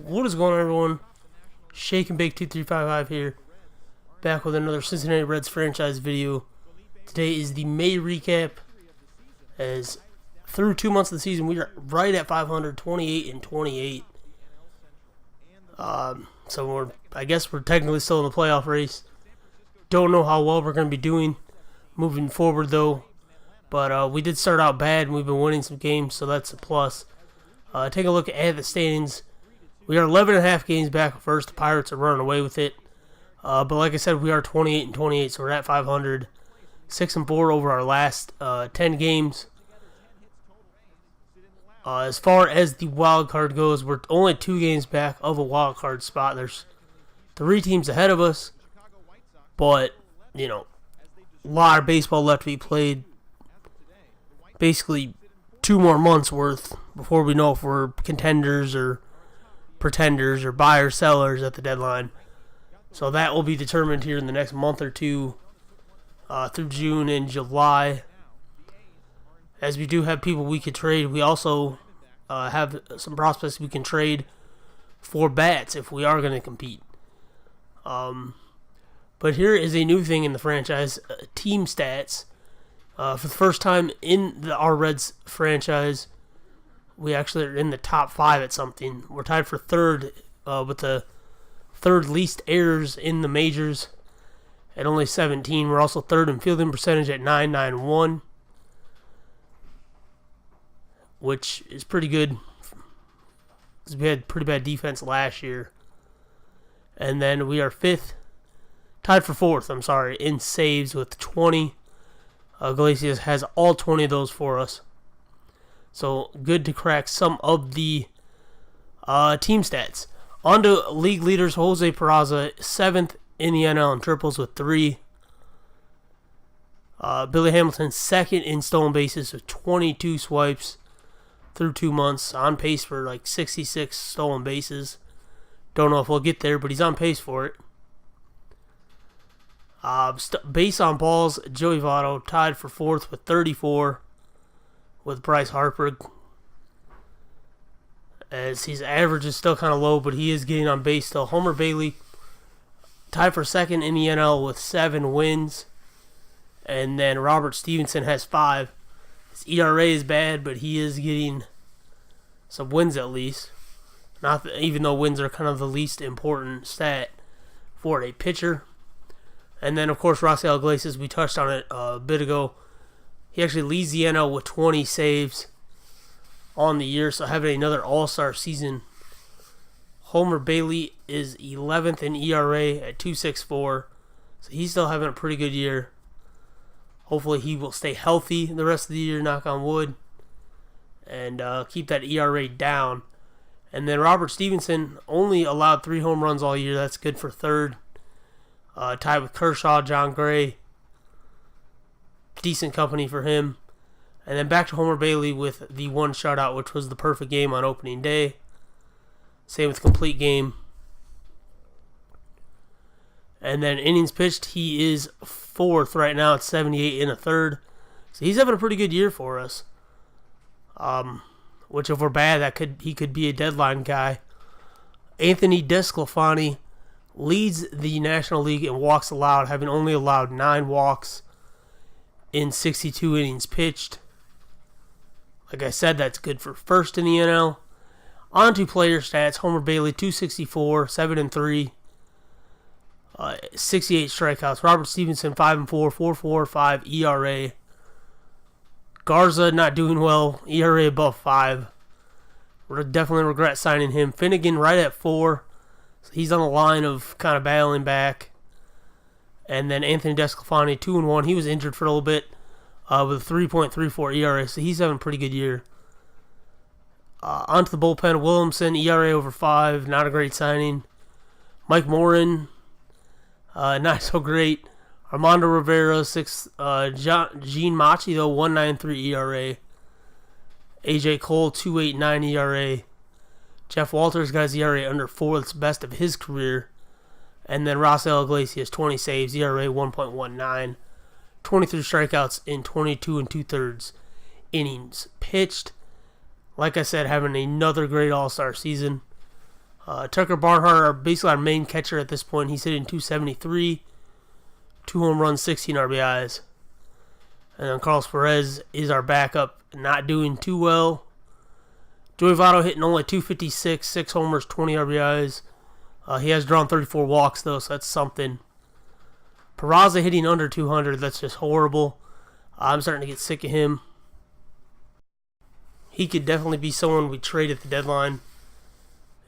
What is going on, everyone? Shake and Bake 2355 here, back with another Cincinnati Reds franchise video. Today is the May recap, as through 2 months of the season, we are right at 500, 28 and 28. So I guess we're technically still in the playoff race. Don't know how well we're going to be doing moving forward, though. But we did start out bad, and we've been winning some games, so that's a plus. Take a look at the standings. We are 11.5 games back first. The Pirates are running away with it. But like I said, we are 28 and 28, so we're at 500. 6 and 4 over our last 10 games. As far as the wild card goes, we're only 2 games back of a wild card spot. There's 3 teams ahead of us, but a lot of baseball left to be played. Basically 2 more months worth before we know if we're contenders or pretenders or buyers, sellers at the deadline. So that will be determined here in the next month or two, through June and July. As we do have people we could trade, we also have some prospects we can trade for bats if we are going to compete. But here is a new thing in the franchise, team stats. For the first time in our Reds franchise, we actually are in the top 5 at something. We're tied for third with the third least errors in the majors at only 17. We're also third in fielding percentage at .991, which is pretty good because we had pretty bad defense last year. And then we are tied for fourth, in saves with 20. Iglesias has all 20 of those for us. So good to crack some of the team stats. On to league leaders. Jose Peraza, 7th in the NL in triples with 3. Billy Hamilton, 2nd in stolen bases with 22 swipes through 2 months. On pace for like 66 stolen bases. Don't know if we'll get there, but he's on pace for it. Base on balls, Joey Votto tied for 4th with 34 with Bryce Harper, as his average is still kind of low, but he is getting on base still. Homer Bailey tied for 2nd in the NL with 7 wins, and then Robert Stevenson has 5. His ERA is bad, but he is getting some wins at least. Even though wins are kind of the least important stat for a pitcher. And then, of course, Rafael Iglesias, we touched on it a bit ago. He actually leads the NL with 20 saves on the year, so having another all-star season. Homer Bailey is 11th in ERA at .264, so he's still having a pretty good year. Hopefully he will stay healthy the rest of the year, knock on wood, and keep that ERA down. And then Robert Stevenson only allowed 3 home runs all year. That's good for 3rd. Tied with Kershaw, John Gray. Decent company for him. And then back to Homer Bailey with the 1 shutout, which was the perfect game on opening day. Same with complete game. And then innings pitched, he is 4th right now at 78 in a third. So he's having a pretty good year for us. Which if we're bad, he could be a deadline guy. Anthony DeSclafani leads the National League in walks allowed, having only allowed 9 walks in 62 innings pitched. Like I said, that's good for 1st in the NL. On to player stats. Homer Bailey, 264, 7-3, 68 strikeouts. Robert Stevenson, 5-4, 4.45 ERA. Garza not doing well, ERA above 5. We'll definitely regret signing him. Finnegan right at 4. So he's on the line of kind of battling back. And then Anthony DeSclafani, 2-1. He was injured for a little bit with a 3.34 ERA, so he's having a pretty good year. Onto the bullpen, Williamson, ERA over 5, not a great signing. Mike Morin, not so great. Armando Rivera, 6. Gene Machi, though, 1.93 ERA. AJ Cole, 2.89 ERA. Jeff Walters got his ERA under 4. It's best of his career. And then Rafael Iglesias, 20 saves, ERA 1.19. 23 strikeouts in 22 2/3 innings pitched. Like I said, having another great all-star season. Tucker Barnhart, basically our main catcher at this point. He's hitting 273, 2 home runs, 16 RBIs. And then Carlos Perez is our backup, not doing too well. Joey Votto hitting only 256, 6 homers, 20 RBIs. He has drawn 34 walks, though, so that's something. Peraza hitting under 200, that's just horrible. I'm starting to get sick of him. He could definitely be someone we trade at the deadline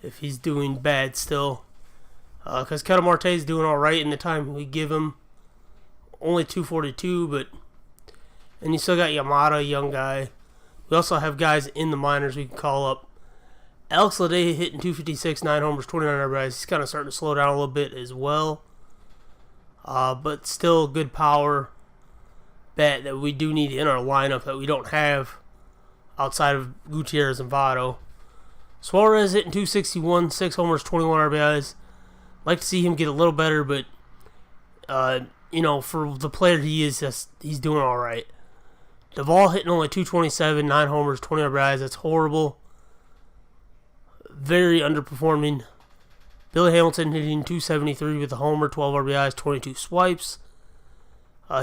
if he's doing bad still. Because Ketel Marte is doing alright in the time we give him. Only 242, but... And you still got Yamada, young guy. We also have guys in the minors we can call up. Alex Lede hitting 256, 9 homers, 29 RBIs. He's kind of starting to slow down a little bit as well. But still good power bat that we do need in our lineup that we don't have outside of Gutierrez and Votto. Suarez hitting 261, 6 homers, 21 RBIs. Like to see him get a little better, but for the player he is, he's doing all right. Duvall hitting only 227, 9 homers, 20 RBIs. That's horrible. Very underperforming. Billy Hamilton hitting 273 with a homer, 12 RBIs, 22 swipes.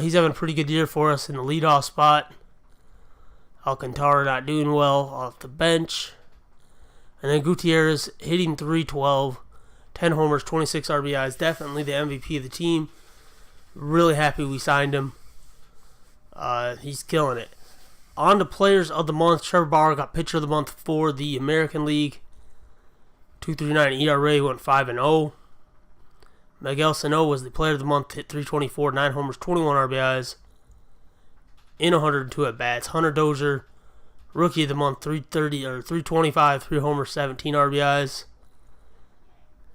He's having a pretty good year for us in the leadoff spot. Alcantara not doing well off the bench. And then Gutierrez hitting 312, 10 homers, 26 RBIs. Definitely the MVP of the team. Really happy we signed him. He's killing it. On to players of the month. Trevor Bauer got pitcher of the month for the American League. 2.39 ERA, went 5-0. Miguel Sano was the player of the month, hit 324, 9 homers, 21 RBIs in 102 at bats. Hunter Dozier, rookie of the month, 325, 3 homers, 17 RBIs.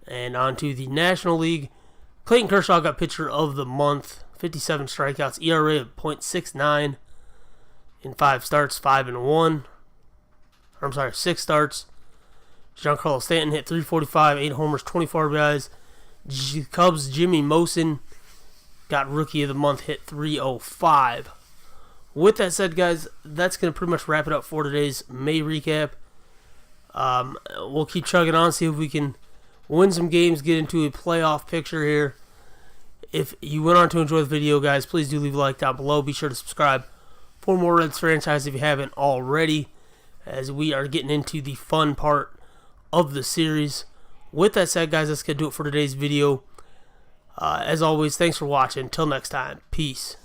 And on to the National League. Clayton Kershaw got pitcher of the month, 57 strikeouts, ERA of .69 in 5 starts, 5-1. I'm sorry, 6 starts. Giancarlo Stanton hit 345, 8 homers, 24 RBIs. Cubs' Jimmy Mosin got Rookie of the Month, hit 305. With that said, guys, that's going to pretty much wrap it up for today's May recap. We'll keep chugging on, see if we can win some games, get into a playoff picture here. If you went on to enjoy the video, guys, please do leave a like down below. Be sure to subscribe for more Reds franchise if you haven't already, as we are getting into the fun part of the series. With that said, guys, that's going to do it for today's video. As always, thanks for watching. Until next time, peace.